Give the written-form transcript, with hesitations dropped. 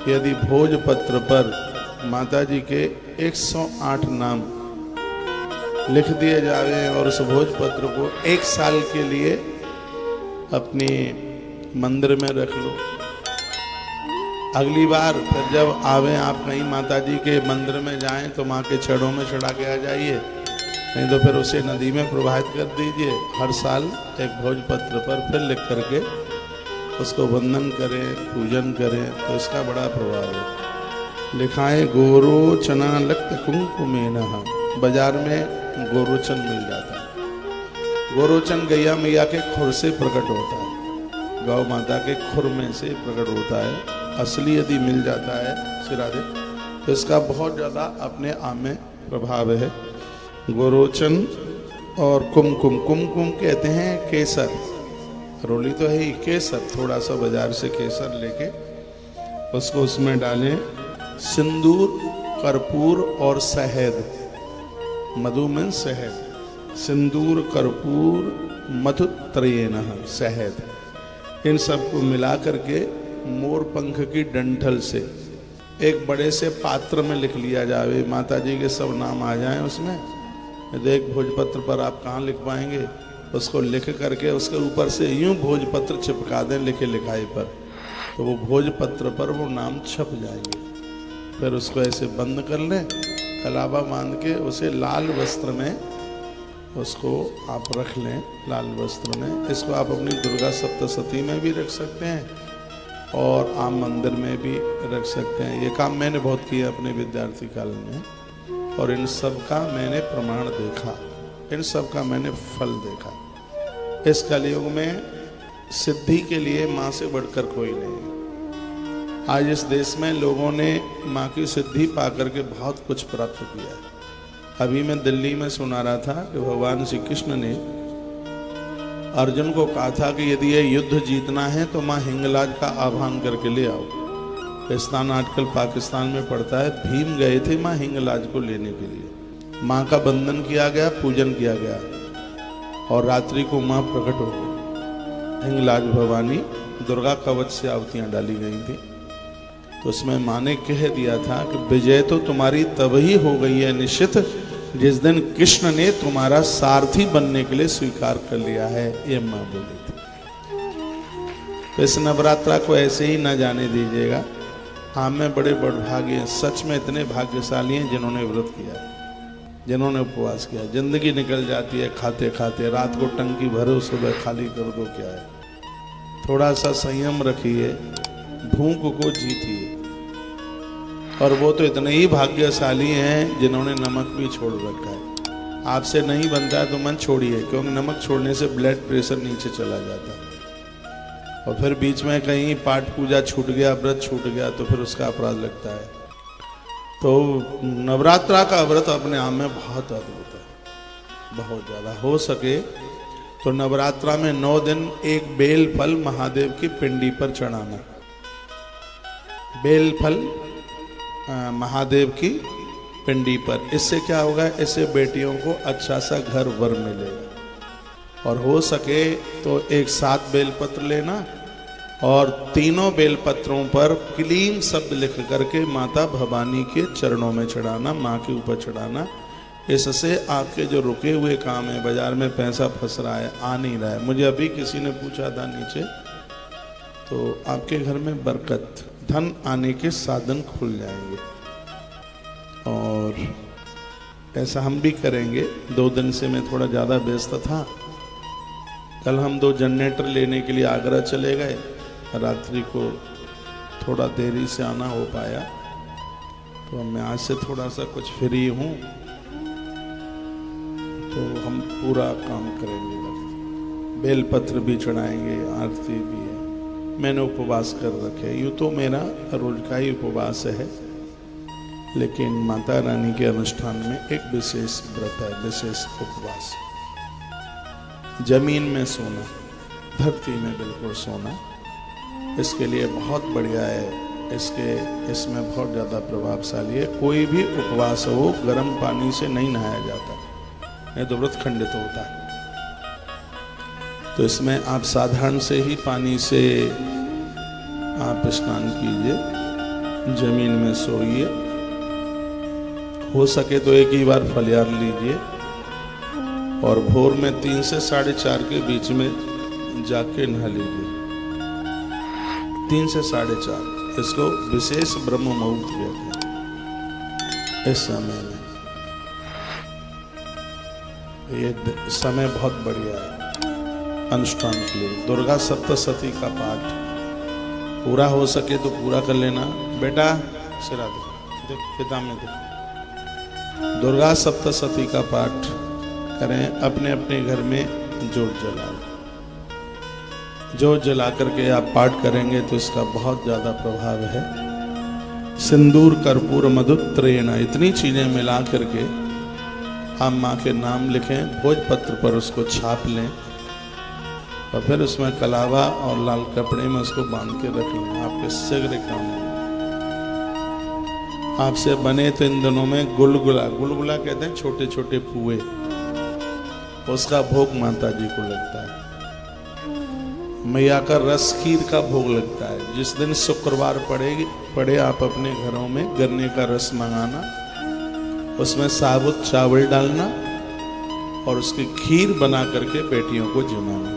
यदि भोजपत्र पर माता जी के 108 नाम लिख दिए जावे और उस भोजपत्र को 1 साल के लिए अपने मंदिर में रख लो, अगली बार फिर जब आवे आप कहीं माता जी के मंदिर में जाएं तो माँ के चरणों में चढ़ा के आ जाइए, नहीं तो फिर उसे नदी में प्रवाहित कर दीजिए। हर साल एक भोजपत्र पर फिर लिख करके उसको वंदन करें, पूजन करें, तो इसका बड़ा प्रभाव है। लिखाएं गोरोचना लक्त कुंकुमेनः, बाजार में गोरोचन मिल जाता है। गोरोचन गैया मैया के खुर से प्रकट होता है, गौ माता के खुर में से प्रकट होता है। असली यदि मिल जाता है सिरादे तो इसका बहुत ज़्यादा अपने आप में प्रभाव है। गोरोचन और कुमकुम, कुमकुम कहते हैं केसर, रोली तो है ही, केसर थोड़ा सा बाजार से केसर लेके उसको उसमें डालें, सिंदूर, कर्पूर और शहद, मधु में शहद, सिंदूर, कर्पूर, मधु त्रयेनः, शहद, इन सबको मिला करके मोर पंख की डंठल से एक बड़े से पात्र में लिख लिया जावे, माता जी के सब नाम आ जाएं उसमें। देख भोजपत्र पर आप कहाँ लिख पाएंगे, उसको लिख करके उसके ऊपर से यूं भोजपत्र चिपका दें लिखे लिखाई पर, तो वो भोजपत्र पर वो नाम छप जाएंगे। फिर उसको ऐसे बंद कर लें, कलावा बांध के उसे लाल वस्त्र में उसको आप रख लें, लाल वस्त्र में। इसको आप अपनी दुर्गा सप्तशती में भी रख सकते हैं और आप मंदिर में भी रख सकते हैं। ये काम मैंने बहुत किया अपने विद्यार्थी काल में और इन सब का मैंने प्रमाण देखा, इन सब का मैंने फल देखा। इस कलयुग में सिद्धि के लिए माँ से बढ़कर कोई नहीं। आज इस देश में लोगों ने माँ की सिद्धि पा करके बहुत कुछ प्राप्त किया है। अभी मैं दिल्ली में सुना रहा था कि भगवान श्री कृष्ण ने अर्जुन को कहा था कि यदि ये युद्ध जीतना है तो माँ हिंगलाज का आह्वान करके ले आओ। स्थान आजकल पाकिस्तान में पड़ता है। भीम गए थे माँ हिंगलाज को लेने के लिए, माँ का बंधन किया गया, पूजन किया गया और रात्रि को माँ प्रकट हो गई। हिंगलाज भवानी दुर्गा कवच से आहुतियाँ डाली गई थी, तो उसमें माँ ने कह दिया था कि विजय तो तुम्हारी तब ही हो गई है निश्चित जिस दिन कृष्ण ने तुम्हारा सारथी बनने के लिए स्वीकार कर लिया है, ये माँ बोली थी। तो इस नवरात्रा को ऐसे ही न जाने दीजिएगा। हाँ, में बड़े बड़भागी हैं, सच में इतने भाग्यशाली हैं जिन्होंने व्रत किया, जिन्होंने उपवास किया। जिंदगी निकल जाती है खाते खाते, रात को टंकी भरो, सुबह खाली कर दो, क्या है। थोड़ा सा संयम रखिए, भूख को जीतिए। और वो तो इतने ही भाग्यशाली हैं जिन्होंने नमक भी छोड़ रखा है। आपसे नहीं बनता है तो मन छोड़िए, क्योंकि नमक छोड़ने से ब्लड प्रेशर नीचे चला जाता है और फिर बीच में कहीं पाठ पूजा छूट गया, व्रत छूट गया तो फिर उसका अपराध लगता है। तो नवरात्रा का व्रत अपने आप में बहुत अद्भुत है, बहुत ज़्यादा। हो सके तो नवरात्रा में 9 दिन एक बेल फल महादेव की पिंडी पर चढ़ाना। बेल फल महादेव की पिंडी पर, इससे क्या होगा, इससे बेटियों को अच्छा सा घर वर मिलेगा। और हो सके तो एक 7 बेलपत्र लेना और तीनों बेलपत्रों पर क्लीम शब्द लिख करके माता भवानी के चरणों में चढ़ाना, माँ के ऊपर चढ़ाना। इससे आपके जो रुके हुए काम है, बाजार में पैसा फंस रहा है, आ नहीं रहा है। मुझे अभी किसी ने पूछा था नीचे, तो आपके घर में बरकत, धन आने के साधन खुल जाएंगे। और ऐसा हम भी करेंगे। 2 दिन से मैं थोड़ा ज़्यादा व्यस्त था। कल हम 2 जनरेटर लेने के लिए आगरा चले गए, रात्रि को थोड़ा देरी से आना हो पाया, तो मैं आज से थोड़ा सा कुछ फ्री हूँ, तो हम पूरा काम करेंगे। बेलपत्र भी चढ़ाएंगे, आरती भी है। मैंने उपवास कर रखे। यूँ तो मेरा रोज का ही उपवास है, लेकिन माता रानी के अनुष्ठान में एक विशेष व्रत है, विशेष उपवास। जमीन में सोना, धरती में बिल्कुल सोना, इसके लिए बहुत बढ़िया है। इसमें बहुत ज़्यादा प्रभावशाली है। कोई भी उपवास हो, गर्म पानी से नहीं नहाया जाता, नहीं तो व्रत खंडित होता है। तो इसमें आप साधारण से ही पानी से आप स्नान कीजिए। जमीन में सोइए, हो सके तो एक ही बार फलियार लीजिए और भोर में 3 से 4:30 के बीच में जाके नहा लीजिए। 3 से 4:30 इसको विशेष ब्रह्म मुहूर्त कहते हैं। इस समय में ये समय बहुत बढ़िया है अनुष्ठान के लिए। दुर्गा सप्तशती का पाठ पूरा हो सके तो पूरा कर लेना। बेटा सिरा देख किताब में देख। दुर्गा सप्तशती का पाठ करें, अपने अपने घर में जोत जला लो। जोत जला करके आप पाठ करेंगे तो इसका बहुत ज़्यादा प्रभाव है। सिंदूर कर्पूर मधुत्रेण इतनी चीज़ें मिला करके आप माँ के नाम लिखें, भोजपत्र पर उसको छाप लें और फिर उसमें कलावा और लाल कपड़े में उसको बांध के रख लें। आपके शीघ्र काम आपसे बने तो इन दिनों में गुलगुला, गुलगुला कहते हैं छोटे छोटे पुए, उसका भोग माता जी को लगता है। मैया का रस खीर का भोग लगता है। जिस दिन शुक्रवार पड़े आप अपने घरों में गन्ने का रस मंगाना, उसमें साबुत चावल डालना और उसकी खीर बना करके बेटियों को जिमाना।